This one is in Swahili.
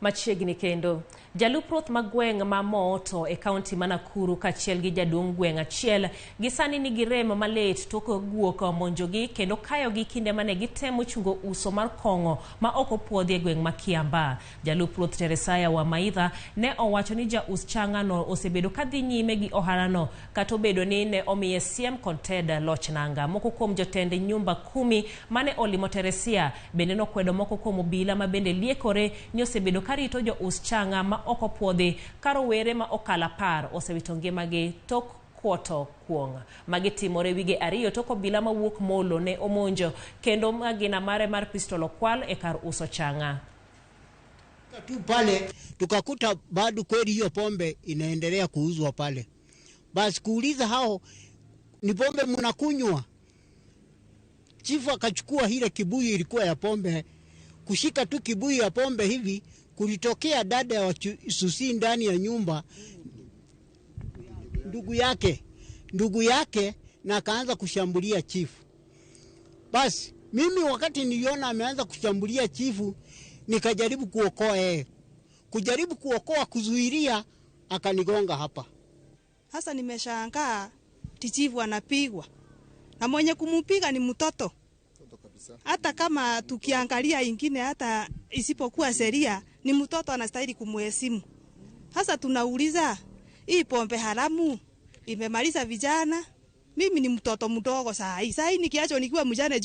Machiegni kendo jalup Ruodh ma Gweng ma moto e kaunti ma Nakuru kachiel gi jaduong' Gweng achiel gisani nigi rem malit tok Guok monjogi kendo kayogi kinde mane gitemo chungo uso mar kong'o ma Mokopuodhi e gweng ma Kiambaa. Jalup Ruodh Teresaya wa Maitha ne owacho ni Jous Chang'aa no osebedo kadhi nyime gi ohalano kata obedo ni ne omiye siem kod ted loch nanga. Moko kuom jotend nyumba 10 mane olimo Teresaya bende nokwedo moko kuom obila ma bende liekore ni osebedo karito Jous Chang'aa ma Mokopuodhi karowere ma okala par osewito ngimagi tok kuoto kuong. Magitimore wige 2 tok obila mawuok Molo ne omonjo kendo magina mare mar pistol okwal e kar uso Chang'aa. Tu pale tukakuta bado kweli hiyo pombe inaendelea kuuzwa pale. Basi kuuliza hao ni pombe mnakunywa? Chifu akachukua ile kibuyu ilikuwa ya pombe, kushika tu kibuyu ya pombe hivi kulitokea dada ya Susi ndani ya nyumba, ndugu yake na akaanza kushambulia chifu. Basi mimi wakati niliona ameanza kushambulia chifu nikajaribu kuokoa yeye. Kujaribu kuokoa kuzuilia akanigonga hapa. Sasa nimeshangaa chifu anapigwa. Na mwenye kumupiga ni mtoto. Hata kama tukiangalia ingine hata isipokuwa sheria ni mtoto anastahili kumheshimu. Sasa tunauliza hii pombe haramu imemaliza vijana. Mimi ni mtoto mdogo saa hii nikiacho nikiwa mjane